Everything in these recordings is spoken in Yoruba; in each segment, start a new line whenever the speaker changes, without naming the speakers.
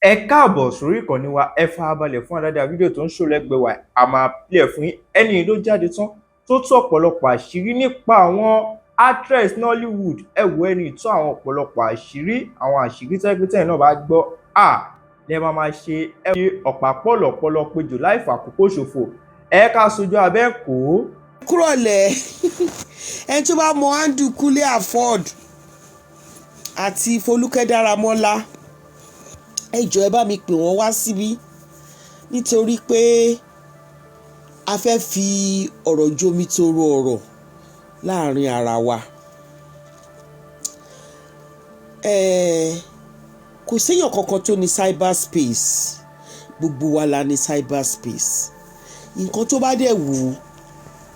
Ẹ káàbọ̀ sórí ìkànnì wa, ẹ farabalẹ̀ fún àdáadáa fídíò tó ń ṣò lẹ́gbẹ̀ẹ́ wa. A máa play ẹ̀ fún yín. Ẹni ló jáde tán tó tú ọ̀pọ̀lọpọ̀ àṣírí nípa àwọn actress Nollywood. Ẹ wo ẹni tó àwọn ọ̀pọ̀lọpọ̀ àṣírí, àwọn àṣírí tẹ́gbẹ́tẹ́ náà bá gbọ́. Lẹ máa ṣe ẹ fi ọ̀pá pọ̀lọ̀pọ̀lọ̀ péjọ láì fàkókò ṣòfò. Ẹ ká sojú abẹ́ kó.
Kúrọ̀lẹ́ ẹni tó bá mọ Andrew Kúnlé Afford àti Folúkẹ́ Dáramọ́lá ẹ jọ̀ọ́ ẹ bá mi pè wọ́n wá síbí nítorí pé a fẹ́ fi ọ̀rọ̀ jomitoro ọ̀rọ̀ láàrin ara wa. Kò séèyàn kankan tó ní cyberspace, gbogbo wa la ní cyberspace. Nǹkan tó bá dẹ̀ wù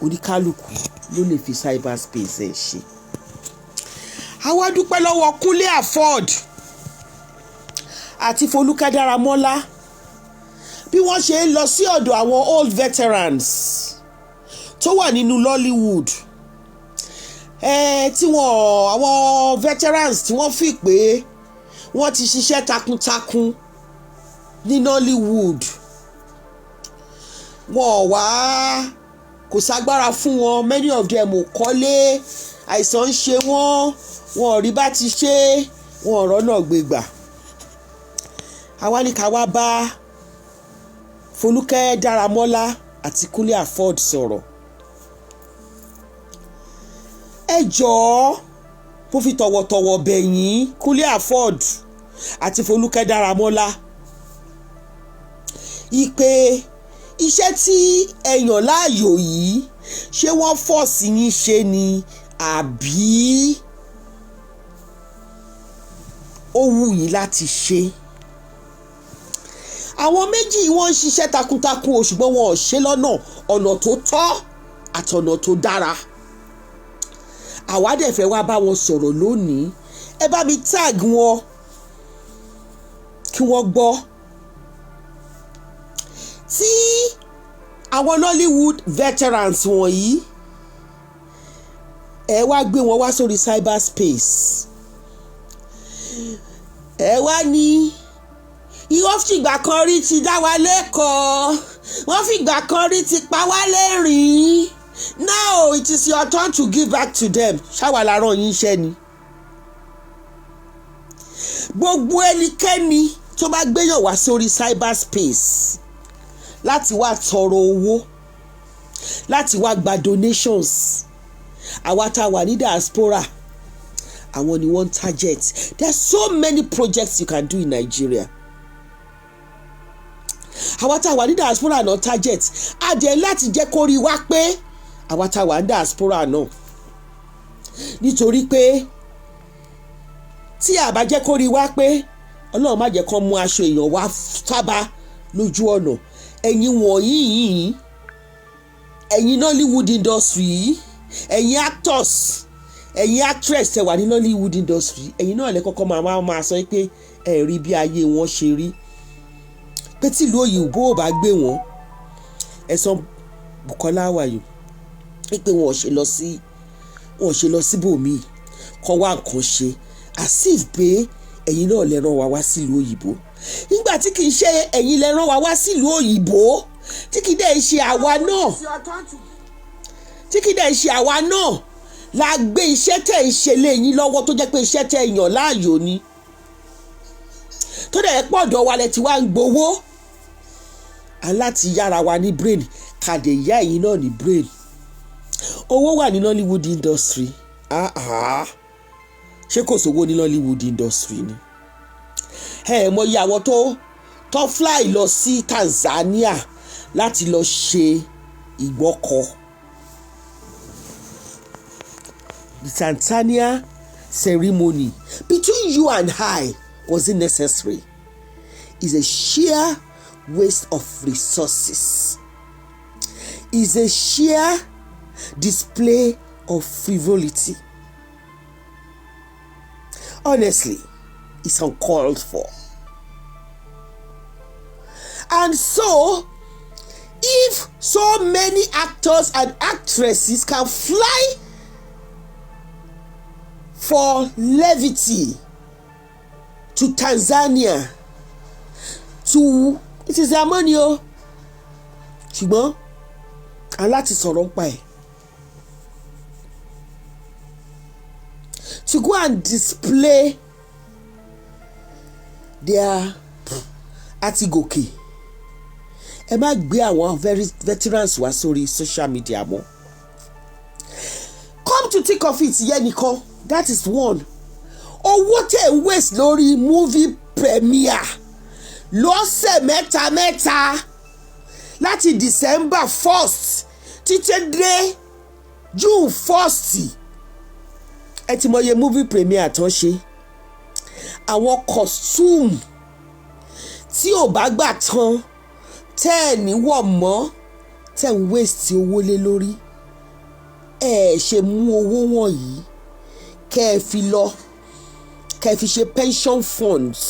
oníkálukú ló lè fi cyberspace ẹ̀ ṣe. Àwa dúpẹ́ lọ́wọ́ Kúnlé Afford àti Folúkẹ́ Dáramọ́lá bí wọ́n ṣe ń lọ sí ọ̀dọ̀ àwọn old veterans tó wà nínú Nollywood, tí àwọn veterans tí wọ́n fi pé wọ́n ti ṣiṣẹ́ takuntakun ní Nollywood, wọ́n wá kò ságbára fún wọn, many of them ò kọ́lé, àìsàn ń ṣe wọ́n, wọn ò rí bá ti ṣe, wọn ò rọ́nà gbégbà. Àwa ní ká wá bá Folúkẹ́ Dáramọ́lá àti Kúnlé Afford sọ̀rọ̀. Ẹ jọ̀ọ́ mo fi tọ̀wọ̀tọ̀wọ̀ bẹ̀ yín, Kúnlé Afford àti Folúkẹ́ Dáramọ́lá, ìpè iṣẹ́ tí ẹ yàn láàyò yìí ṣé wọ́n fọ́ọ̀sì yín ṣe ni àbí ó wù yín láti ṣe? Àwọn méjì wọ́n ń ṣiṣẹ́ takuntakun o, ṣùgbọ́n wọn ò ṣe lọ́nà ọ̀nà tó tọ́ àtọ̀nà tó dára. Àwa dẹ̀ fẹ́ wá bá wọn sọ̀rọ̀ lónìí. Ẹ bá mi tag wọn kí wọ́n gbọ́. Tí àwọn Nollywood veterans wọ̀nyí ẹ wá gbé wọn wá sórí cyberspace, ẹ wá ní ìwọ́n fìgbà kan rí ti dá wa lẹ́kọ̀ọ́, wọ́n fìgbà kan rí ti pa wá lẹ́rìn-ín, now it is your turn to give back to them. Ṣáwa la rán yín iṣẹ́ ni? Gbogbo ẹnikẹ́ni tó bá gbéyàn wá sórí cyberspace láti wá tọrọ owó, láti wá gba donations, àwa tá a wà ní diaspora àwọn ni wọ́n target. There are so many projects you can do in Nigeria. Àwa tá a wà ní diaspora náà target, a jẹ́ láti jẹ́ kó rí wá pé àwa tá a wà ní diaspora náà, nítorí pé tí a bá jẹ́ kó rí wá pé Ọlọ́run má jẹ́ kó mú aṣọ èèyàn wá sábà lójú ọ̀nà. Ẹ̀yin wọ̀nyí, ẹ̀yin Nollywood industry, ẹ̀yin actors, ẹ̀yin actress tẹ́ wà ní Nollywood industry, ẹ̀yin náà lè kọ́kọ́ máa sọ pé ẹ rí bí ayé wọn ṣe rí, pé tí ìlú òyìnbó ò bá gbé wọn, ẹ̀sán Bukola wàyò pé wọn ò ṣe lọ síbòmíì kọ́ wá nǹkan ṣe, as if pé ẹ̀yin náà lè rán wa wá sílùú òyìnbó, nígbà tí kì í ṣe ẹ̀yin lè rán wa wá sílùú òyìnbó, tí kì í dẹ̀ ṣe àwa náà la gbé iṣẹ́ tẹ̀ ń ṣe lé yín lọ́wọ́, tó jẹ́ pé iṣẹ́ tẹ̀ yàn láàyò ni, tó dẹ̀ pọ̀ ọ̀dọ̀ wa lẹ ti wá ń gbowó. Aláti yára wa ní brain, kàdé ìyá ẹ̀yin náà ní brain. Owó wà ní Nollywood industry. Ṣé kò sówó ní Nollywood industry ni? Mọ iye àwọn tó fly lọ sí Tanzania láti lọ ṣe ìgbọ́kọ̀. The Tanzania ceremony between you and I wasn't necessary. It's a sheer waste of resources. It's a sheer display of frivolity. Honestly, it's uncalled for. And so, if so many actors and actresses can fly for levity to Tanzania it is their money o ṣùgbọ́n aláti sọ̀rọ̀ ń pa ẹ̀ to go and display their àtigòkè ẹ má gbé àwọn veterans wá sórí social media mọ́ come to think of it yẹn nìkan that is one owó tẹ̀ ń waste lórí movie premiere lọ́sẹ̀ mẹ́ta láti December 1st títí dé June 1st ẹ ti mọye movie premiere tán ṣe àwọn costume tí ò bá gbà tán tẹ́ ẹ̀ níwọ̀ mọ́ tẹ́ ń waste owó lé lórí ẹ ṣe mú owó wọ̀nyí kẹ́ ẹ fi ṣe pension funds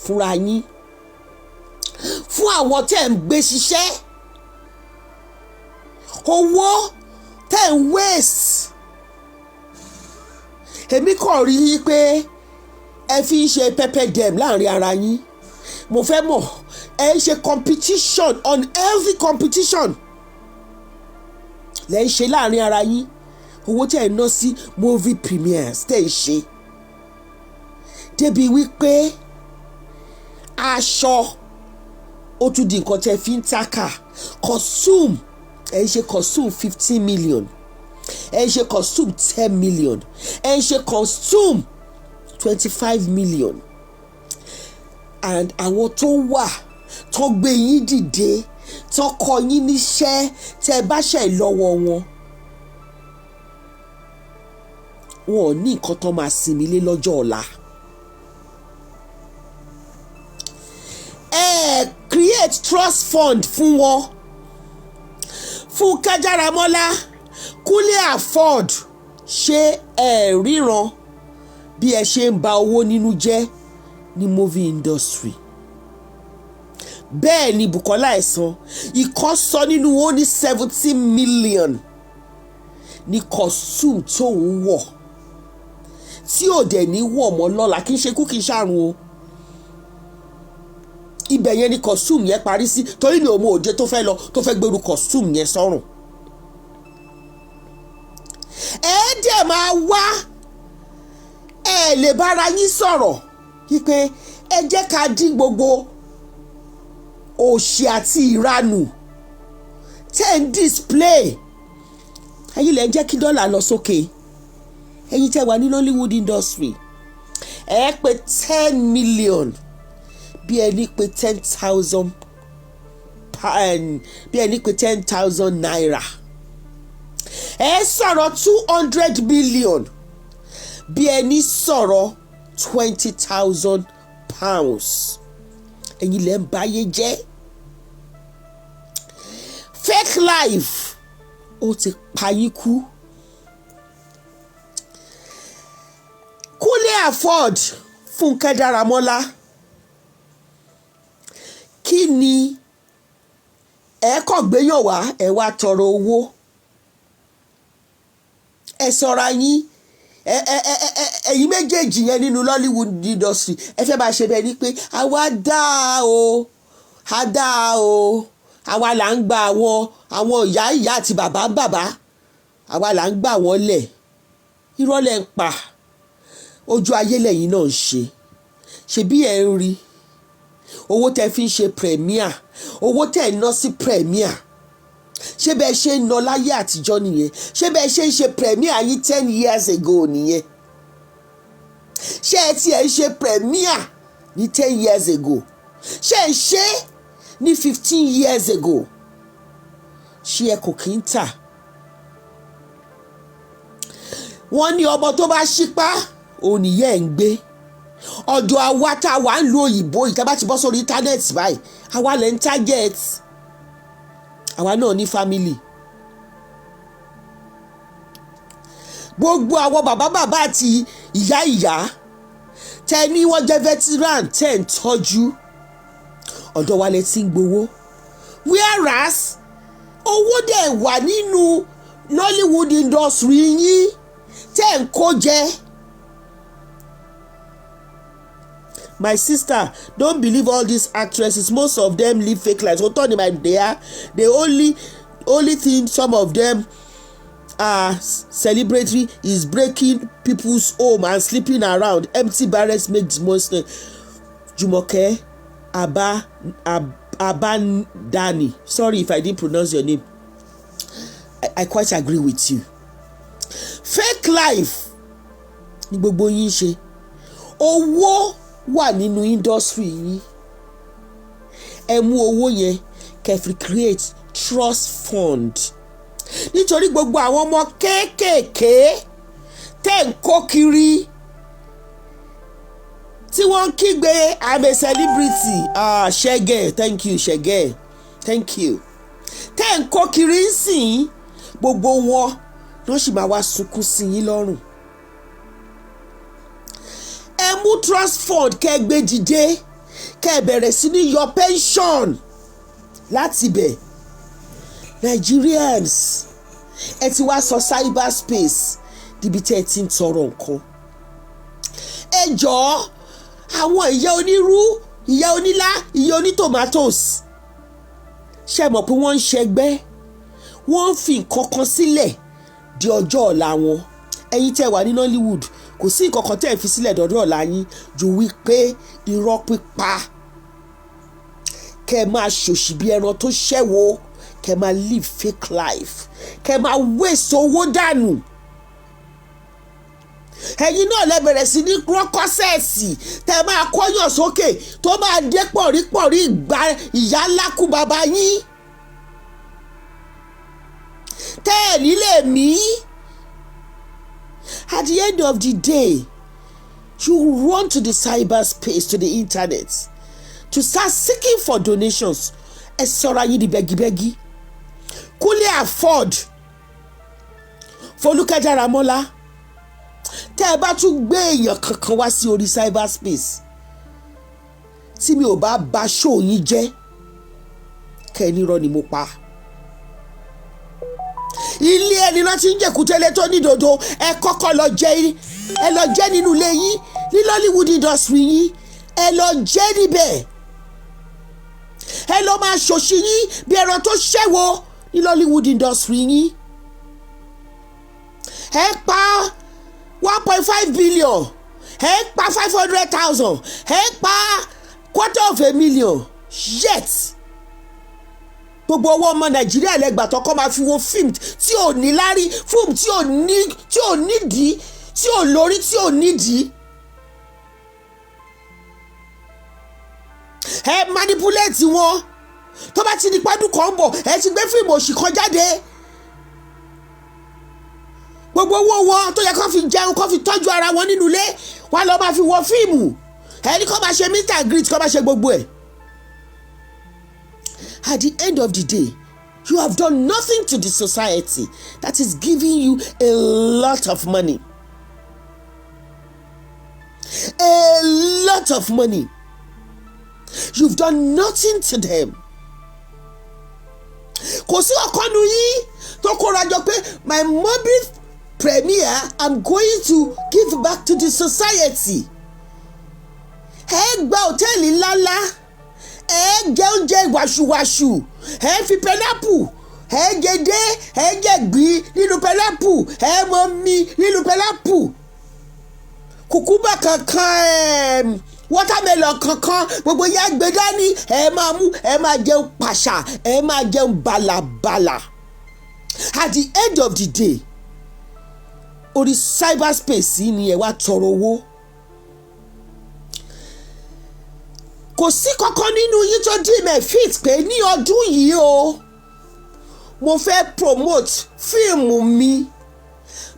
fúnra yín fún àwọn tẹ́ ń gbé ṣiṣẹ́ owó tẹ́ ń waste èmi kàn rí i pé ẹ fi ń ṣe pepper dem láàrin ara yín mo fẹ́ mọ̀ ẹ ń ṣe competition unhealthy competition lẹ́ ń ṣe láàrin ara yín owó tẹ́ ẹ ná sí movie premieres tẹ́ ẹ ṣe débi wípé aṣọ ó tún di nǹkan tẹ́ fi ń tákà costume ẹ ń ṣe costume 15 million ẹ ń ṣe costume 10 million ẹ ń ṣe costume 25 million and àwọn tó wà tó gbé yín dìde tó kọ́ yín níṣẹ́ tẹ́ bá ṣe lọ́wọ́ wọn ò ní nǹkan tó máa sinmi lé lọ́jọ́ ọ̀la. Create trust fund fún wọn fún kájáramọ́lá kúlẹ̀ afford ṣé ẹ ríran bí ẹ ṣe ń ba owó nínú jẹ́ ní movie industry bẹ́ẹ̀ ni Bukola Ẹ̀sán ìkan sọ nínú wọn ní 70 million ní costume tó ń wọ̀ tí ò dẹ̀ ní wọ̀ mọ́ lọ́la kì í ṣe kú kì í ṣàrùn o ibẹ̀ yẹn ni costume yẹn parí sí torí mi ò mọ òde tó fẹ́ gbèrú costume yẹn sọ́rùn ẹ dẹ̀ máa wá ẹ lè bára yín sọ̀rọ̀ wípé ẹ jẹ́ ká dín gbogbo òṣì àti ìranù tẹ́ ń display ẹ̀yin lẹ́ ń jẹ́ kí dọ́là lọ sókè ẹ̀yin tẹ́ wà ní Nollywood industry ẹ pé 10 million bí ẹni pé 10,000 bí ẹni pé 10,000 naira ẹ sọ̀rọ̀ 200 million bí ẹni sọ̀rọ̀ 20,000 pounds ẹ̀yin lẹ́ ń báyé jẹ́ fake life ó ti pa yín kú kúlẹ̀ afford Fúnkẹ́ Dáramọ́lá kí ni ẹ kàn gbéyàn wá ẹ wá tọrọ owó ẹ sọra yín ẹ̀yin méjèèjì yẹn nínú Nollywood industry ẹ fẹ́ bá ṣe bẹ́ẹ̀ ni pé àwa dáa o àwa là ń gba àwọn ìyá àti bàbá àwa là ń gbà wọ́n lẹ̀ irọ́ lẹ̀ ń pa ojú ayé lẹ́yìn náà ń ṣe bí ẹ ń rí owó tẹ́ fi ń ṣe premier owó tẹ́ ná sí premier ṣé bẹ́ẹ̀ ṣe ń ná láyé àtijọ́ nìyẹn ṣé bẹ́ẹ̀ ṣe ń ṣe premier yín 10 years ago nìyẹn ṣé ẹ tiẹ̀ ń ṣe premier ní 10 years ago ṣé ẹ ṣe ní 15 years ago ṣé ẹ kò kí ń tà wọ́n ní ọmọ tó bá ṣípá òun nìyẹn ń gbé ọ̀dọ̀ àwa tá a wà ń lo òyìnbó ìta bá ti bọ́ sórí íńtánẹ́ẹ̀tì báyìí àwa lè ń target àwa náà ní family gbogbo àwọn bàbá àti ìyá tẹ ní wọ́n jẹ́ veteran tẹ́ ń tọ́jú ọ̀dọ̀ wa lè ti ń gbowó whereas owó dẹ̀ wà nínú Nollywood industry yín tẹ́ ń kó jẹ my sister, don't believe all these actresses. Most of them live fake lives. The only thing some of them are celebratory is breaking people's home and sleeping around. Empty barracks makes most. Jumoke Abandani. Sorry if I didn't pronounce your name. I quite agree with you. Fake life ni gbogbo yín ṣe. Owó wà nínú industry yín. Ẹ mú owó yẹn kẹ́ create trust fund. Nítorí gbogbo àwọn ọmọ kéékèèké tẹ́ ń kó kiri tí wọ́n kígbe I'm a celebrity. Ṣẹ́gẹ̀, thank you Ṣẹ́gẹ̀, thank you. Tẹ́ ń kó kiri ń sìn gbogbo wọn lọ́ sì máa wá sunkún sí yín lọ́rùn. Ẹ mú trust fund kẹ́ gbé dìde kẹ́ bẹ̀rẹ̀ sí ní yọ pension láti bẹ̀. Nigerians ẹ ti wá sọ cyberspace níbi tí ẹ ti ń tọrọ nǹkan. Ẹ jọ̀ọ́ àwọn ìyá onírú, ìyá onílá, ìyá onítòmátósì ṣe mọ̀ pé wọ́n ń ṣẹgbẹ́, wọ́n ń fi nǹkan kan sílẹ̀ di ọjọ́ ọ̀la wọn. Ẹ̀yin tẹ́ wà ní Nollywood kò sí nǹkan kan tẹ́ ẹ fi sílẹ̀ dọ̀dọ̀ ọ̀la yín ju wípé irọ́ pípa kẹ́ máa ṣòṣì bí ẹran tó ṣẹ́wó, kẹ́ máa live fake life, kẹ́ máa waste owó dànù. Ẹ̀yin náà lẹ bẹ̀rẹ̀ sí ní rọ́kọ́sẹ̀sì tẹ́ máa kọ́yàn sókè tó máa dé pọ̀rípọ̀rí ìgbà ìyá ńlá kú bàbá yín. Tẹ́ ẹ̀ nílé mí. At the end of the day, you run to the cyberspace, to the internet, to start seeking for donations. Ẹ sọ̀rọ̀ yín di bẹ́gibẹ́gi. Kúnlé afford Fọlúkẹ́ Dáramọ́lá. Tẹ́ ẹ bá tún gbé èèyàn kankan wá sí orí cyberspace tí mi ò bá bà show yín jẹ́, kẹ́ ẹ nírọ́ ni mo pa. Ilé ẹni náà ti ń jẹ̀kútẹ́lẹ̀ tó ní dòdò, ẹ kọ́kọ́ lọ jẹ́ nínú ilé yín ní Nollywood industry yín, ẹ lọ jẹ́ níbẹ̀. Ẹ lọ máa ṣòṣì yín bí ẹran tó ṣẹ́wó ní Nollywood industry yín. Ẹ pa 1.5 billion, ẹ pa 500,000, ẹ pa $250,000. Yet gbogbo owó ọmọ Nàìjíríà lẹ́gbàá tó kọ́ máa fi wo fíìmù tí ò ní lárí, fíìmù tí ò nídìí, tí ò lórí, tí ò nídìí. Ẹ manipulate wọn tó bá ti di pádùn kan bọ̀, ẹ ti gbé fíìmù òṣì kan jáde. Gbogbo owó wọn tó yẹ kó fi jẹun, kó fi tọ́jú ara wọn nínú ilé, wọn lọ máa fi wo fíìmù. Ẹni kó máa ṣe meet and greet, kó máa ṣe gbogbo ẹ̀. At the end of the day, you have done nothing to the society that is giving you a lot of money. A lot of money. You've done nothing to them. Kò sí ọ̀kanú yín tó kóra jọ pé my movie premiere I'm going to give back to the society. Ẹ gba hòtẹ́ẹ̀lì ńláńlá, ẹ jẹ oúnjẹ wàṣùwàṣù, ẹ fi pineapple, ẹ jẹdé, ẹ jẹgbí nínú pineapple, ẹ mọ mi nínú pineapple. Kùkúmbà kankan, watermelon kankan, gbogbo yẹn gbé dání, ẹ máa mú, ẹ máa jẹun pàṣà, ẹ máa jẹun bàlàbàlà. At the end of the day, orí cyberspace yìí ni ẹ wá tọrọ owó. Kò sí kankan nínú yín tó dín mẹ́ fit pé ní ọdún yìí o mo fẹ́ promote fíìmù mi,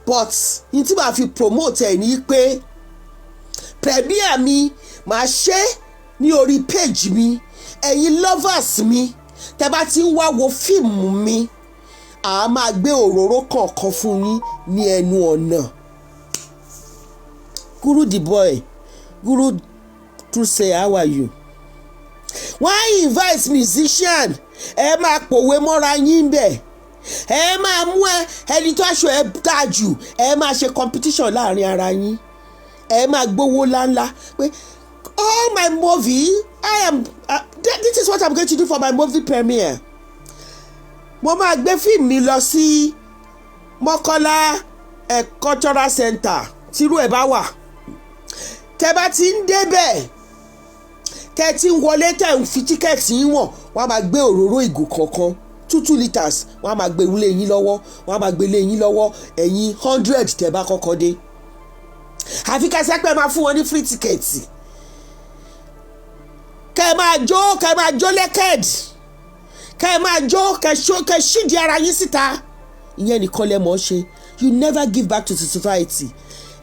but yín tí màá fi promote ẹ̀ ní pé premiere mi màá ṣe ní orí page mi. Ẹ̀yin lovers mi tẹ́ bá ti ń wá wo fíìmù mi, a máa gbé òróró kọ̀ọ̀kan fún yín ní ẹnu ọ̀nà. Guru the boy, Guru to say how are you? Why invite musician? Ẹ máa pòwe mọ́ra yín bẹ̀. Ẹ máa mú ẹni tó aṣọ ẹ dáa jù, ẹ máa ṣe competition láàrin ara yín. Ẹ máa gbówó ńláńlá pé all my movie this is what I'm going to do for my movie premiere. Mo máa gbé fíìmù mi lọ sí Mọ́kọ́lá cultural center tírú ẹ̀ bá wà. Tẹ́ bá ti ń débẹ̀ tẹ́ ti ń wọlé tẹ́ ń fi tíkẹ́ẹ̀tì yín wọ̀n, wọ́n á máa gbé òróró ìgò kọ̀ọ̀kan 2 litres, wọ́n á máa gbé lé yín lọ́wọ́, wọ́n á máa gbé lé yín lọ́wọ́ ẹ̀yin 100 tẹ́ bá kọ́kọ́ dé. Àfi ká sẹ́pẹ́ máa fún wọn ní free ticket. Kẹ́ máa jó lẹ́kẹ̀d, kẹ́ máa jó kẹ́ ṣídìí ara yín síta. Ìyẹn nìkan lẹ mọ̀ ṣe. You never give back to the society.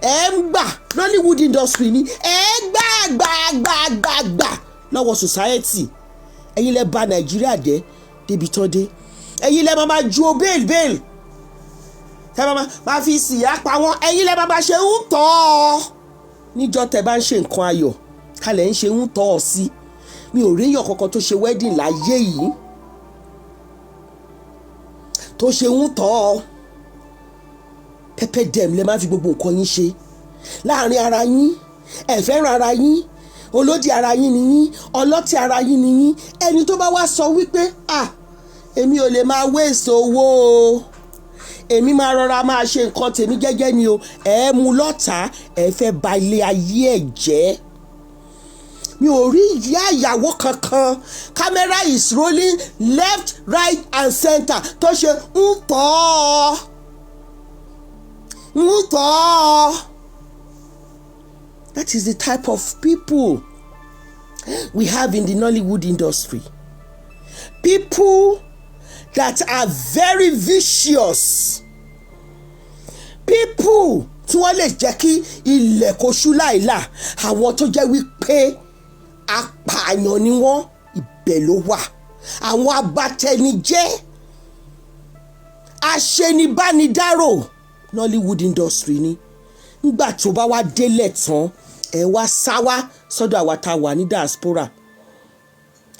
Ẹ ń gbà Nollywood industry ni ẹ gbà lọ́wọ́ society. Ẹ̀yin lẹ bà Nàìjíríà jẹ́ débi tán dé. Ẹ̀yin lẹ máa ju bail tẹ́ máa fi síyá pa wọ́n. Ẹ̀yin lẹ máa ṣe ń tọ́ ọ níjọ́ tẹ́ bá ń ṣe nǹkan ayọ̀ kalẹ̀ ń ṣe ń tọ́ ọ sí. Mi ò réyàn kankan tó ṣe wedding láyé yìí tó ṣe ń tọ́ ọ. Pepper dem lẹ máa fi gbogbo nǹkan yín ṣe láàrin ara yín. Ẹ fẹ́ràn ara yín, olódì ara yín ni yín, ọlọ́tí ara yín ni yín. Ẹni tó bá wá sọ wípé èmi ò lè máa waste owó o, èmi máa rọra máa ṣe nǹkan tèmi gẹ́gẹ́ ni o, ẹ mú lọ́tà, ẹ fẹ́ ba ilé ayé ẹ̀ jẹ́. Mi ò rí ìyá ìyàwó kankan, camera is rolling left, right and center tó ṣe ń tọ́ ọ. That is the type of people we have in the Nollywood industry. People that are very vicious. People tí wọ́n lè jẹ́ kí ilẹ̀ kó ṣú láìlà. Àwọn tó jẹ́ wípé apààyàn ni wọ́n, ibẹ̀ ló wà. Àwọn abatẹnijẹ́, aṣenibánidárò Nollywood industry ni. Nígbà tó bá wá délẹ̀ tán ẹ wá sá wá sọ́dọ̀ àwa tá wà ní diaspora.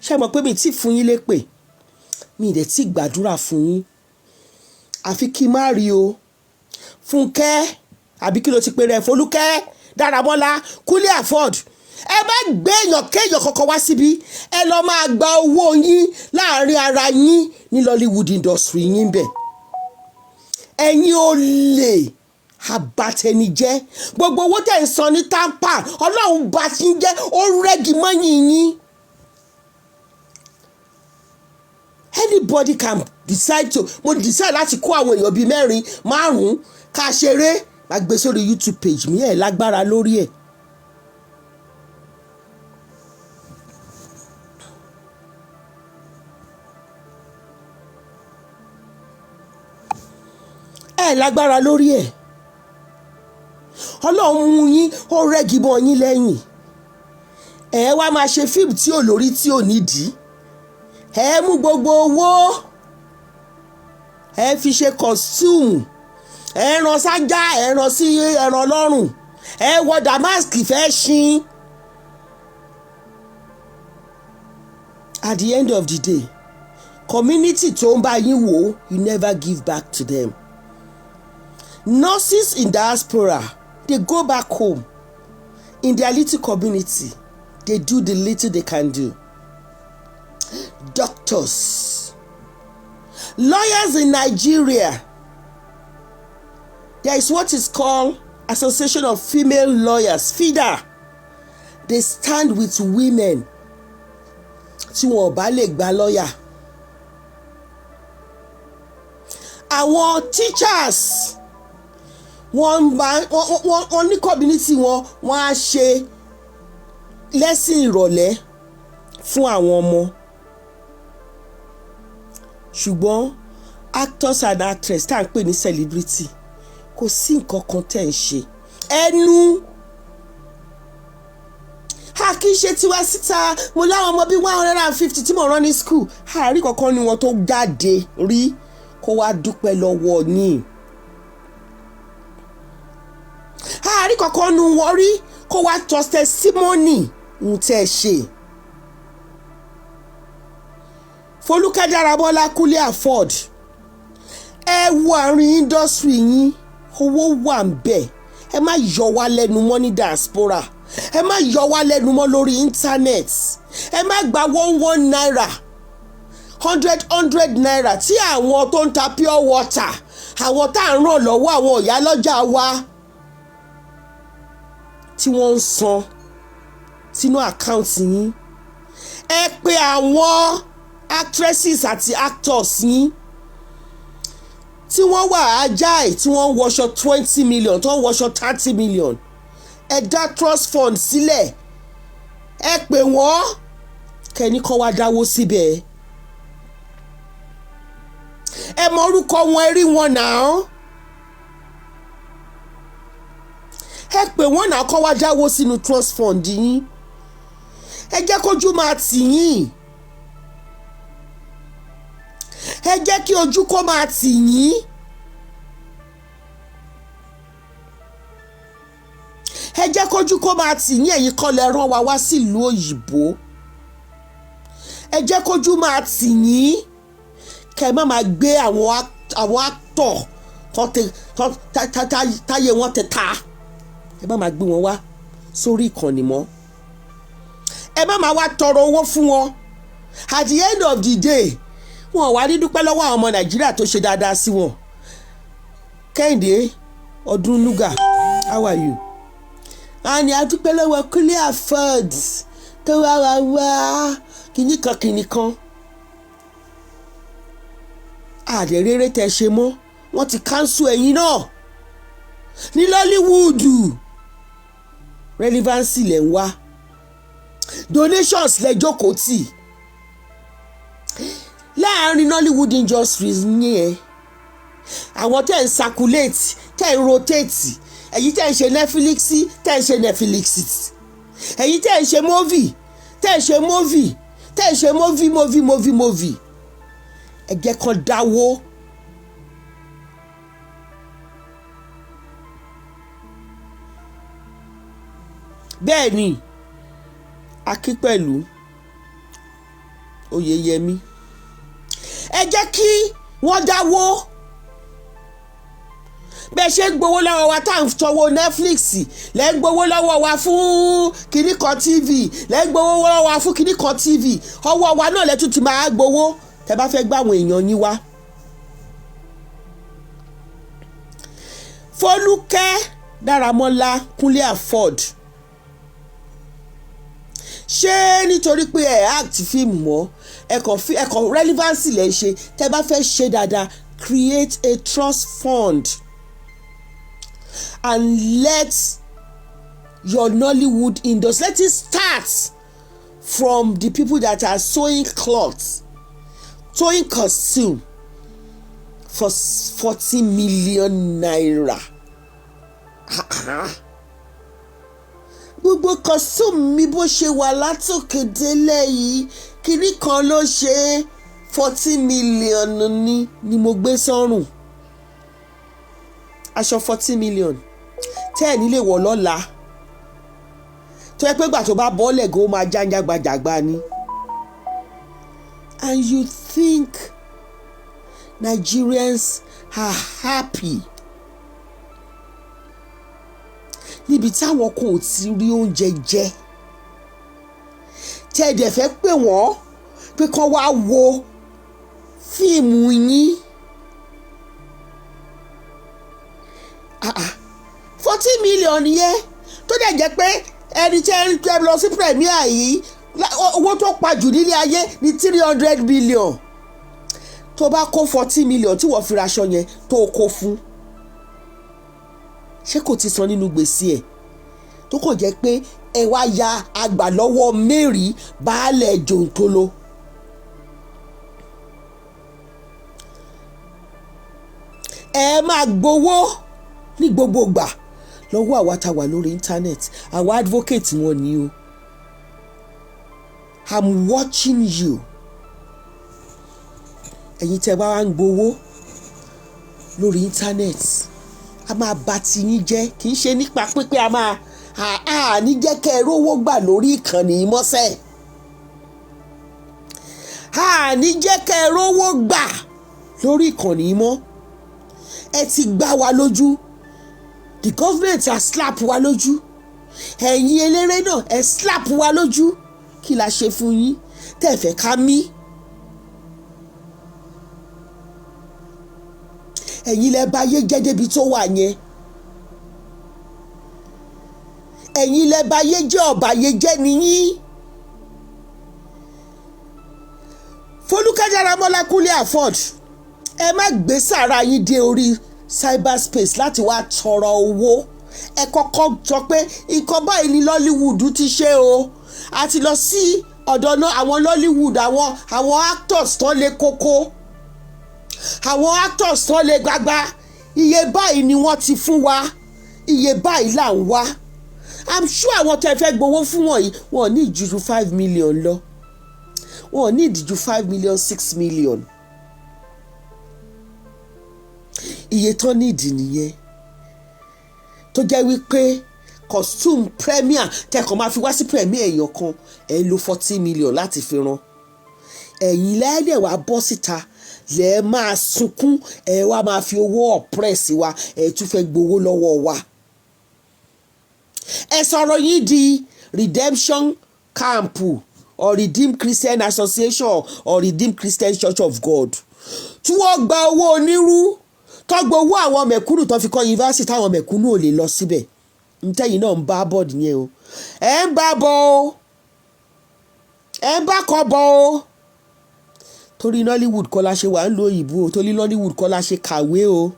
Ṣé mọ̀ pé mi ti fún yín lépè, mi dẹ̀ ti gbàdúrà fún yín. Àfi kí má rí o. Fúnkẹ́ àbí kí ló ti pè rẹ̀, Folúkẹ́, Dáramọ́lá, Kúnlé afford. Ẹ má gbé èèyàn kéèyàn kankan wá síbí. Ẹ lọ máa gba owó yín láàrin ara yín ní Nollywood industry yín bẹ̀. Ẹ̀yin ò lè abatẹnijẹ́. Gbogbo owó tẹ̀ ń san ní tampa Ọlọ́run bá ti ń jẹ́ ó rẹ́gi mọ́yìn yín. Anybody can decide to mo decide láti kó àwọn èèyàn bíi 4-5 ká ṣeré máa gbé sórí YouTube page mi ẹ̀ lágbára lórí ẹ̀. Lágbára lórí ẹ̀. Ọlọ́run mú yín ó rẹ́gi mọ́ yín lẹ́yìn. Ẹ wá máa ṣe fíìmù tí ò lórí tí ò nídìí. Ẹ mú gbogbo owó ẹ fi ṣe costume, ẹ rán sájà, ẹ rán sí ẹran lọ́rùn, ẹ wọ damask fẹ́ ṣin. At the end of the day, community tó ń bá yín wò, you never give back to them. Nurses in diaspora, they go back home in their little community. They do the little they can do. Doctors, lawyers in Nigeria, there is what is called Association of Female Lawyers, FIDA. They stand with women tí wọn bá lè gba lawyer. Àwọn teachers wọ́n ní community wọ́n á ṣe lesson ìrọ̀lẹ́ fún àwọn ọmọ. Ṣùgbọ́n actors and actress tá à ń pè ní celebrity kò sí nǹkan kan tẹ̀ ń ṣe. Ẹnu a kì í ṣe tiwa síta. Mo láwọn ọmọ bíi 150 tí mo rán ní school. Àárí kankan ni wọn tó jáde rí kó wá dúpẹ́ lọ́wọ́ yín. Àárí kankan nu wọ́n rí kó wá tọ́ testimony ń tẹ̀ ṣe. Folúkẹ́ Dáramọ́lá, Kúnlé afford. Ẹ wo àárín industry yín, owó wà ń bẹ̀. Ẹ má yọ wá lẹ́nu mọ́ ní diaspora. ẹ má yọ wá lẹ́nu mọ́ lórí internet, ẹ má gba 1 naira 100 naira tí àwọn tó ń ta pure water, àwọn tá à ń ràn lọ́wọ́, àwọn ìyá lọ́jà wa tí wọ́n ń san sínú àkáǹtì yín. Ẹ pe àwọn actresses àti actors yín tí wọ́n wà agile, tí wọ́n ń wọṣọ 20 million, tó ń wọṣọ 30 million. Ẹ dá trust fund sílẹ̀, ẹ pè wọ́n kẹ́ni kan wá dáwó síbẹ̀. Ẹ mọ orúkọ wọn, ẹ rí wọn náà. Ẹ pè wọ́n náà kọ́ wá dáwó sínú trust fund yín. Ẹ jẹ́ kójú máa tì yín. Ẹ jẹ́ kí ojú kó máa tì yín. Ẹ jẹ́ kójú kó máa tì yín. Ẹ̀yin kọ́ lẹ rán wa wá sílùú òyìnbó. Ẹ jẹ́ kójú máa tì yín. Kẹ́ ẹ má máa gbé àwọn actor táyé wọn tẹ ta. Ẹ má máa gbé wọn wá sórí ìkànnì mọ́. Ẹ má máa wá tọrọ owó fún wọn. At the end of the day, wọn wá ní dúpẹ́ lọ́wọ́ àwọn ọmọ Nàìjíríà tó ṣe dáadáa sí wọn. Kẹ́hìndé Ọdúnnúgà, how are you? Àní àdúpẹ́ lọ́wọ́ Kúnlé Afford tó wá kìnnìkan. Àdèrèrè tẹ ṣe mọ́, wọ́n ti cancel ẹ̀yin náà. Ní Lollywood, relevancy lẹ̀ ń wá, donations lẹ jókòó tì. Láàárín Nollywood industries yẹn, àwọn tẹ́ ń circulate, tẹ́ ń rotate, ẹ̀yin tẹ́ ń ṣe Netflix, tẹ́ ń ṣe Netflix, ẹ̀yin tẹ́ ń ṣe movie, tẹ́ ń ṣe movie, tẹ́ ń ṣe movie. Ẹ jẹ́ kó dáwó. Bẹ́ẹ̀ ni Akínpẹ̀lú Oyèyẹmí, ẹ jẹ́ kí wọ́n dáwó. Bẹ́ẹ̀ ṣe ń gbowó lọ́wọ́ wa tá à ń tọwọ́ Netflix, lẹ́ ń gbowó lọ́wọ́ wa fún kìnnìkan TV, lẹ́ ń gbowó lọ́wọ́ wa fún kìnnìkan TV, ọwọ́ wa náà lẹ́tún ti máa gbowó tẹ́ bá fẹ́ gbá àwọn èèyàn yín wá. Fọlúkẹ́ Dáramọ́lá Kúnlé Afford, ṣé nítorí pé ẹ act fíìmù mọ́, ẹ̀kọ́ relevancy lẹ́ ṣe? Tẹ́ bá fẹ́ ṣe dáadáa, create a trust fund and let your Nollywood industry, let it start from the people that are sewing clothes, sewing costume for 40 million naira. Gbogbo costume mi bó ṣe wà látòkè délẹ̀ yìí, kìíní kan ló ṣe 40 million ni mo gbé sọ́rùn. Aṣọ 40 million tẹ́ ẹ̀ nílé wọ̀ lọ́la, tó yẹ pé gbà tó bá bọ́ọ̀lẹ̀ gan ó máa jágbajàgba ni. And you think Nigerians are happy níbi táwọn kò ti rí oúnjẹ jẹ? Tẹ́ ẹ dẹ̀ fẹ́ pè wọ́n pé kán wá wo fíìmù yín. 40 million yẹn tó dẹ̀ jẹ́ pé ẹni tẹ́ ń lọ sí premier yìí owó tó pa jù nílé ayé ní 300 million. Tó bá kó 40 million tí wọ́n fi raṣọ yẹn tó kó fún, ṣé kò ti san nínú gbèsè ẹ̀? Tó kàn jẹ́ pé ẹ wá ya àgbà lọ́wọ́ Mary baálẹ̀ jòǹtóló. Ẹ máa gbowó ní gbogbo gbà lọ́wọ́ àwa tá wà lórí internet, àwa advocate wọn ni o. I'm watching you. Ẹ̀yin tẹ́ bá wá ń gbowó lórí internet, a máa bà ti yín jẹ́, kì í ṣe nípa pípé a máa ní jẹ́ kẹ́ ẹ rówó gbà lórí ìkànnì mọ́sẹ̀. Ní jẹ́ kẹ́ ẹ rówó gbà lórí ìkànnì mọ́. Ẹ ti gbá wa lójú. The government has slap wa lójú. ẹ̀yin eléré náà ẹ slap wa lójú, kí la ṣe fún yín tẹ́ fẹ́ ká mí. ẹ̀yin lẹ bá yé jẹ́ débi tó wà yẹn, ẹ̀yin lẹ bá yé jẹ́ ọ̀bàyéjẹ́ nìyí. Fọlúkẹ́ Dáramọ́lá Kúnlé Afọ́d, ẹ má gbé sàrà yín dé orí cyberspace láti wá tọrọ owó. Ẹ kọ́kọ́ sọ pé nǹkan báyìí ni Nollywood ti ṣe o, a ti lọ sí ọ̀dọ̀ náà àwọn Nollywood, àwọn actors tó lè kókó, àwọn actors tó lè gbagba, iye báyìí ni wọ́n ti fún wa, iye báyìí là ń wá. I'm sure àwọn tẹ́ fẹ́ gbowó fún wọ̀nyí wọn ní ìjú 5 million lọ, wọn ní ìdíjú 5 million 6 million. Iye tán ní ìdí nìyẹn, tó jẹ́ wípé costume premier tẹ́kọ̀ máa fi wá sí premier èèyàn kan ẹ̀ lo 40 million láti fi ran. ẹ̀yin lẹ́ẹ̀dẹ̀ wá bọ́ síta lẹ́ẹ̀ máa sunkún, ẹ̀ wá máa fi owó oppress wa, ẹ̀ tún fẹ́ gbowó lọ́wọ́ wa. Ẹ sọ̀rọ̀ yìí di redemption camp or Redeemed Christian Association or Redeemed Christian Church of God, tí wọ́n gba owó onírú, tó gba owó àwọn mẹ̀kúnnù tó fi kọ́ yunifásitì táwọn mẹ̀kúnnù ò lè lọ síbẹ̀. Ntẹ́yìn náà ń bá bọ́ọ̀dù yẹn o, ẹ̀ ń bá bọ́ o, ẹ̀ ń bá kọ́ bọ́ o. Torí Nollywood kọ́ la ṣe wà ń lo òyìnbó o, torí Nollywood kọ́ la ṣe kàwé o,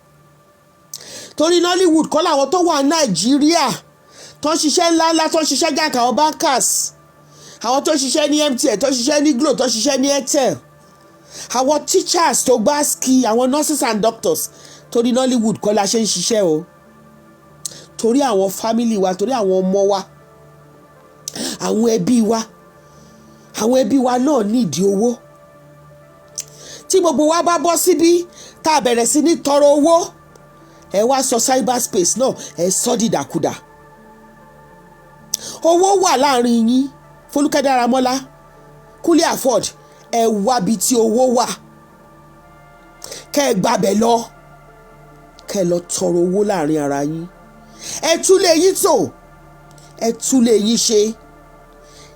torí Nollywood kọ́ làwọn tó wà Nàìjíríà tó ń ṣiṣẹ́ ńláńlá, tó ń ṣiṣẹ́ jàǹkà, àwọn bankers, àwọn tó ń ṣiṣẹ́ ní MTN, tó ń ṣiṣẹ́ ní Glo, tó ń ṣiṣẹ́ ní Airtel, àwọn teachers tó gbá ski, àwọn nurses and doctors. Torí Nollywood kọ́ la ṣe ń ṣiṣẹ́ o, torí àwọn family wa, torí àwọn ọmọ wa, àwọn ẹbí wa, àwọn ẹbí wa náà nídìí owó. Tí gbogbo wa bá bọ́ síbí tá a bẹ̀rẹ̀ sí ní tọrọ owó, ẹ wá sọ cyberspace náà ẹ sọ dìdàkudà. Owó wà láàrin yín, Fọlúkẹ́ Dáramọ́lá Kúnlé Afọ́d, ẹ wábi tí owó wà, kẹ́ ẹ gbàbẹ̀ lọ, kẹ́ ẹ lọ tọrọ owó láàrin ara yín. Ẹ túlé yín tò, ẹ túlé yín ṣe.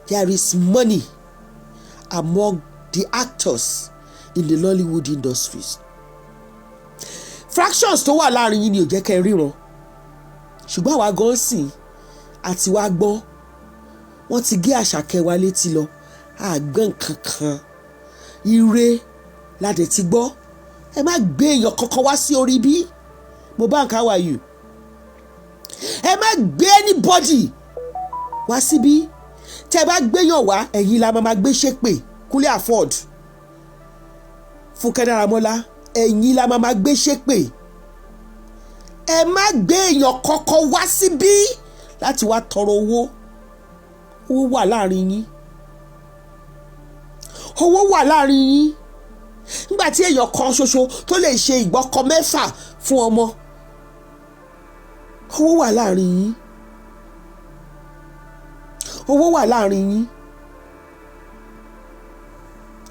There is money among the actors in the Nollywood industries. Fractions tó wà láàrin yín ni ò jẹ́ kẹ́ ẹ ríran, ṣùgbọ́n àwa gan sìn àti wá gbọ́, wọ́n ti gé Àṣàkẹ́ wa létí lọ, àgbọn kankan ire ládẹ ti gbọ́. Ẹ má gbé èèyàn kankan wá sí orí bí mo bá ń káwá yìí, ẹ má gbé anybody wá síbí. Tẹ́ bá gbéyàn wá, ẹ̀yin la máa gbé ṣépè. Kúnlé Afọ́d, Fọlúkẹ́ Dáramọ́lá, ẹ̀yin la máa gbé ṣépè. Ẹ má gbé èèyàn kankan wá síbí láti wá tọrọ owó. Owó wà láàrin yín, owó wà láàrin yín. Nígbà tí èèyàn kan ṣoṣo tó lè ṣe ìgbọ́kọ 6 fún ọmọ, owó wà láàrin yín, owó wà láàrin yín.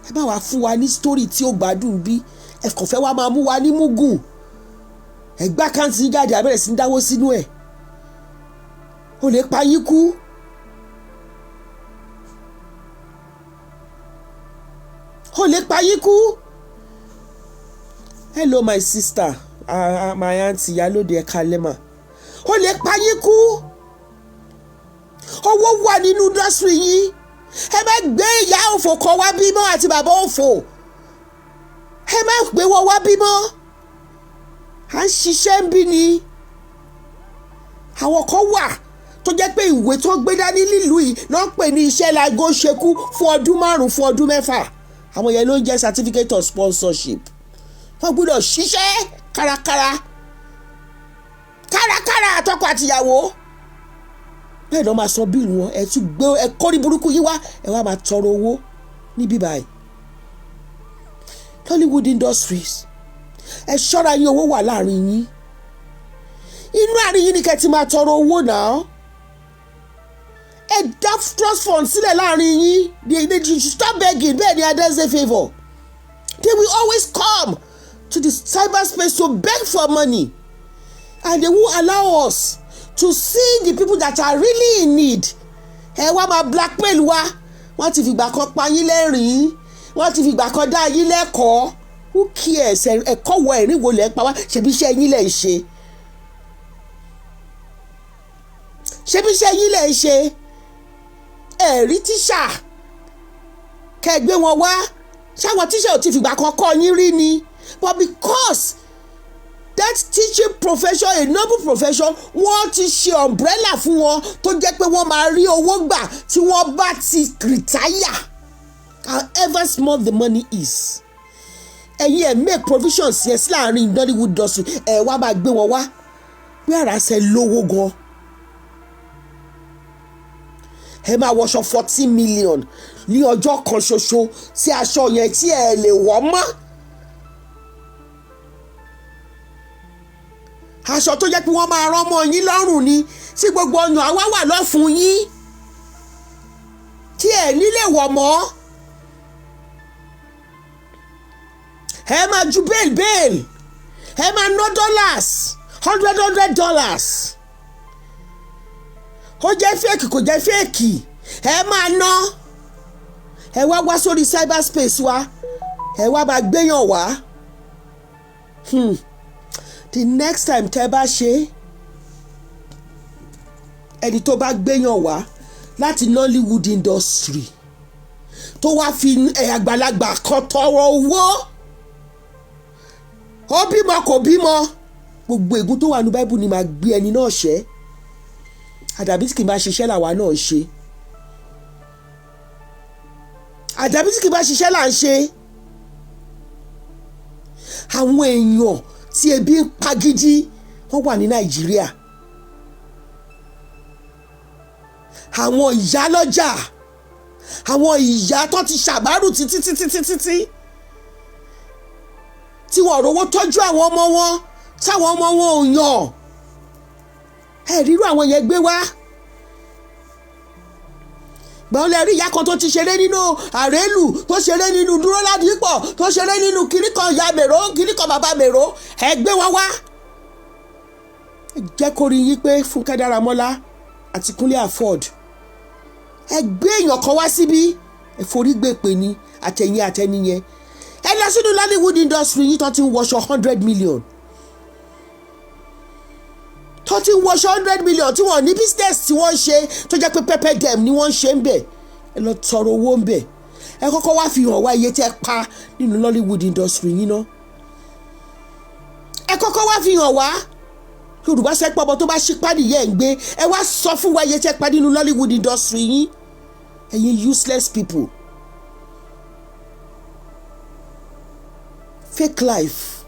Ẹ bá wa fún wa ní story tí ó gbádùn bí, ẹ kàn fẹ́ wá máa mú wa ní mugun. Ẹgbẹ́ àkáǹtì yín jáde, àbẹ̀rẹ̀ sí ń dáwó sínú ẹ̀, ó lè pa yín kú. Ó lè pa yín kú. Hello my sister, my auntie Ìyálóde ẹ̀ka lẹ́mà. Ó lè pa yín kú. Owó wà nínú industry yìí. Ẹ má gbé ìyá òfò kan wá bímọ àti bàbá òfò. Ẹ má gbé wọn wá bímọ. À ń ṣiṣẹ́ ń bí ni. Àwọn kan wà tó jẹ́ pé ìwé tó gbé dání nílùú yìí ló ń pè ní iṣẹ́ láago ṣekú fún ọdún 5 fún ọdún 6. Àwọn yẹn ló ń jẹ́ certificate of sponsorship. Wọ́n gbọ́dọ̀ ṣiṣẹ́ kárakára, kárakára àtọkọ àtìyàwó. Bẹ́ẹ̀ ló máa sọ bíìlì wọn, ẹ tún gbé ẹ kórí burúkú yín wá, ẹ wá máa tọrọ owó níbí báyìí. Nollywood industries, ẹ ṣọ́ra yín, owó wà láàrin yín. Inú àárín yín ni kẹ́ ti máa tọrọ owó náà. Ẹ dá trust fund sílẹ̀ láàrin yín. They should stop begging. Bẹ́ẹ̀ ni others say favour. They will always come to the cyberspace to beg for money, and they won't allow us to see the people that are really in need. Ẹ wá máa blackmail wa, wọ́n ti fìgbà kan pa yín lẹ́rìn-ín, wọ́n ti fìgbà kan dá yín lẹ́kọ̀ọ́. Who cares? Ẹ̀kọ́ wọ ẹ̀rín wo lẹ́ pa wá, ṣebí iṣẹ́ yín lẹ̀ ń ṣe. Ṣebí iṣẹ́ yín lẹ̀ ń ṣe. Ẹ̀rí tíṣà kẹgbẹ́ wọn wá, ṣáwọn tíṣà ò ti fìgbà kan kọ́ yín rí ni. But because that teaching profession, a noble profession, wọ́n ti ṣe umbrella fún wọn tó jẹ́ pé wọ́n máa rí owó gbà tí wọ́n bá ti retire, however small the money is. Ẹ̀yin ẹ̀ make provisions yẹn sí láàrin Nollywood industry, ẹ̀ wá máa gbé wọn wá wíwára ṣe lówó gan. Ẹ máa wọṣọ 40 million ní ọjọ́ kan ṣoṣo tí aṣọ yẹn tí ẹ lè wọ̀ mọ́. Aṣọ tó jẹ́ pé wọ́n máa rán mọ́ yín lọ́rùn ni, tí gbogbo ọyàn àwa wà lọ́fun yín tí ẹ̀ nílé wọ̀ mọ́. Ẹ máa ju bail, ẹ máa ná $100. Ó jẹ́ fake kò jẹ́ fake, ẹ máa ná. Ẹ wá sórí cyberspace wa, ẹ wá máa gbéyàn wá. The next time tẹ́ bá ṣe, ẹni tó bá gbéyàn wá láti Nollywood industry tó wá fi àgbàlagbà kan tọrọ owó, ó bímọ kò bímọ, gbogbo ègún tó wà ní Bible ni máa gbé ẹni náà ṣẹ́. Àdàbí tí kì í bá ṣiṣẹ́ làwa náà ṣe. Àdàbí tí kì í bá ṣiṣẹ́ là ń ṣe. Àwọn èèyàn tí ebi ń pa gidi wọ́n wà ní Nàìjíríà. Àwọn ìyá lọ́jà, àwọn ìyá tó ti ṣàbárù títí tí wọ́n rówó tọ́jú àwọn ọmọ wọn, táwọn ọmọ wọn ò yàn. Ẹ rírú àwọn yẹn gbé wá. Gbọ́n lè rí ìyá kan tó ti ṣeré nínú àrélù, tó ṣeré nínú dúró ládìípọ̀, tó ṣeré nínú kíníkan ìyá mèrò, kíníkan bàbá mèrò. Ẹ gbé wọn wá. Ẹ jẹ́ kó rí yín pé Fúnkẹ́ Dáramọ́lá àti Kúnlé Afford. Ẹ gbé èèyàn kan wá síbí, ẹ forí gbé pè ní àtẹ̀yìn yẹn. Ẹ lọ sínú Nollywood industry yìí tó ti ń wọṣọ 100 million. Tó ti ń wọṣọ 100 million tí wọ́n ní business tí wọ́n ṣe tó jẹ́ pé pepper dem ni wọ́n ṣe ń bẹ̀. Ẹ lọ tọrọ owó ń bẹ̀. Ẹ kọ́kọ́ wá fi hàn wá iye tẹ́ pa nínú Nollywood industry yìí ná. Ẹ kọ́kọ́ wá fi hàn wá. Yorùbá ṣe pọ̀ bọ́ tó bá ṣí pàdé yẹn ń gbé. Ẹ wá sọ fún wa iye tẹ́ pa nínú Nollywood industry yìí. Ẹ̀yin useless people. Fake life.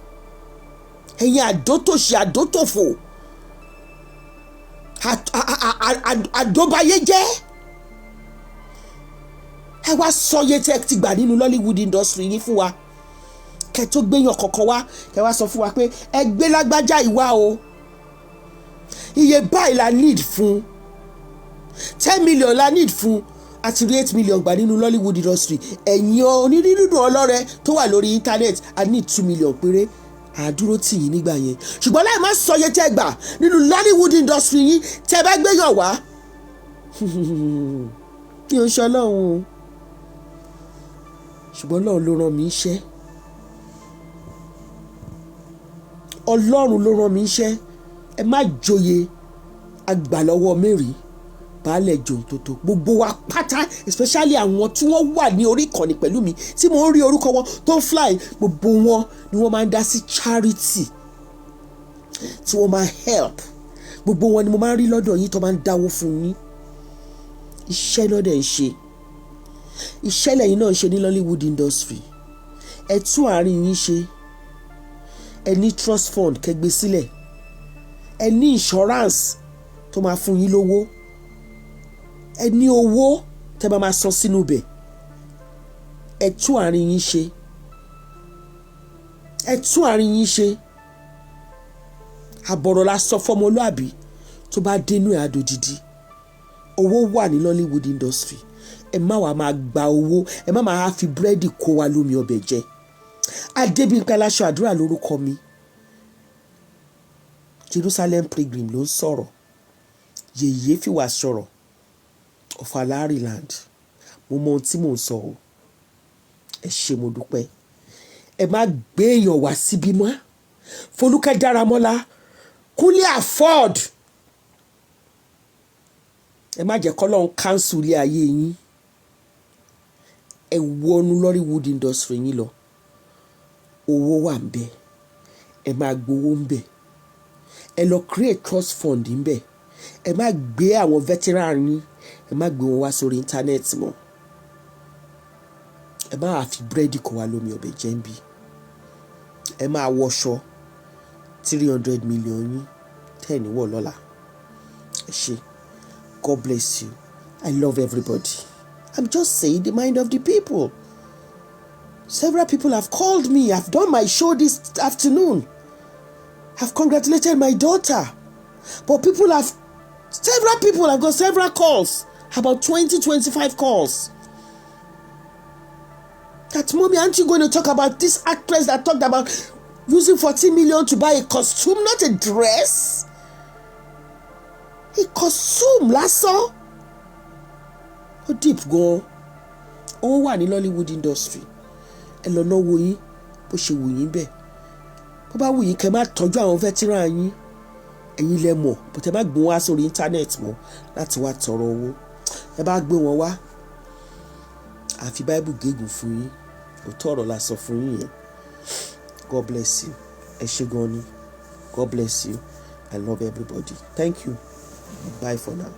Ẹ̀yin àdótòṣì àdótòfò. Àdóbayé jẹ́. Ẹ wá sọ iye tẹ́ ti gbà nínú Nollywood industry yìí fún wa. Kẹ́ tó gbéyàn kọ̀ọ̀kan wá, kẹ́ wá sọ fún wa pé ẹ gbé lágbájá ìwá o. Iye báyìí la need fún. 10 million la need fún. Àti rí 8 million gbà nínú Nollywood industry. Ẹ̀yin onírúurú ọlọ́rẹ tó wà lórí internet, I need 2 million péré. Àdúró tì yín nígbà yẹn. Ṣùgbọ́n láì má sọ iye tẹ́ gbà nínú Nollywood industry yín tẹ́ bá gbéyàn wá. Kí o ṣe Ọlọ́run o. Ṣùgbọ́n Ọlọ́run ló rán mi iṣẹ́. Ọlọ́run ló rán mi iṣẹ́. Ẹ má joyè àgbà lọ́wọ́ Mary baálẹ̀ jòǹtótó. Gbogbo wa pátá, especially àwọn tí wọ́n wà ní orí ìkànnì pẹ̀lú mi tí mo ń rí orúkọ wọn tó ń fly, gbogbo wọn ni wọ́n máa ń dá sí charity tí wọ́n máa help. Gbogbo wọn ni mo máa ń rí lọ́dọ̀ yín tó máa ń dáwó fún yín. Iṣẹ́ náà dẹ̀ ń ṣe. Iṣẹ́ lẹ́yìn náà ń ṣe ní Nollywood industry. Ẹ tún àárín yín ṣe. Ẹ ní trust fund kẹgbẹ́ sílẹ̀. Ẹ ní insurance tó máa fún yín lówó. Ẹ ní owó tẹ́ bá máa san sínú bẹ̀. Ẹ tún àárín yín ṣe. Ẹ tún àárín yín ṣe. Àbọ̀rọ̀ la sọ fọmọlúàbí tó bá dénú ẹ̀ àdòdìdí. Owó wà ní Nollywood industry. Ẹ má wàá máa gba owó, ẹ má máa fi búrẹ́dì kó wa lómi ọbẹ̀ jẹ. Adébímpé Aláṣọ Àdúrà lórúkọ mi. Jerusalem Pilgrim ló ń sọ̀rọ̀. Yèyé fi wá sọ̀rọ̀ of Alariland. Mo mọ ohun tí mò ń sọ o. Ẹ ṣé mo dúpẹ́. Ẹ má gbé èèyàn wá síbí mọ́. Folúkẹ́ Dáramọ́lá, Kúnlé afford. Ẹ má jẹ́ k'Ọlọ́run cancel ilé ayé yín. Ẹ wọnú Nollywood industry yín lọ. Owó wà ńbẹ̀. Ẹ máa gbowó ńbẹ̀. Ẹ lọ create trust fund ńbẹ̀. Ẹ má gbé àwọn veteran yín, ẹ má gbé wọn wá sórí íńtánẹ́ẹ̀tì mọ́. Ẹ má fi búrẹ́dì kó wa lómi ọbẹ̀ jẹ́ ń bí. Ẹ máa wọṣọ 300 million yín tẹ́ẹ̀ ní wọ̀ lọ́la. Ẹ ṣé. God bless you. I love everybody. I'm just saying the mind of the people. Several people have called me. I've done my show this afternoon. I've congratulated my daughter. But several people have got several calls. About 20-25 calls. That, mommy, aren't you going to talk about this actress that talked about using 14 million to buy a costume, not a dress? A costume lásán. Ó deep gan. Ó wà ní Nollywood industry. Ẹ lọ náwó yín bó ṣe wù yín bẹ́ẹ̀. Bó bá wù yín kẹ́ má tọ́jú àwọn veteran yín. Ẹ̀yin lẹ mọ̀, but ẹ má gbé wọn wá sórí íńtánẹ́ẹ̀tì mọ́ láti wá tọrọ owó. Ẹ bá gbé wọn wá, àfi Bible gégùn fún yín. Òótọ́ ọ̀rọ̀ la sọ fún yín yẹn. God bless you. Ẹ ṣé gan ni. God bless you. I love everybody. Thank you. Bye for now.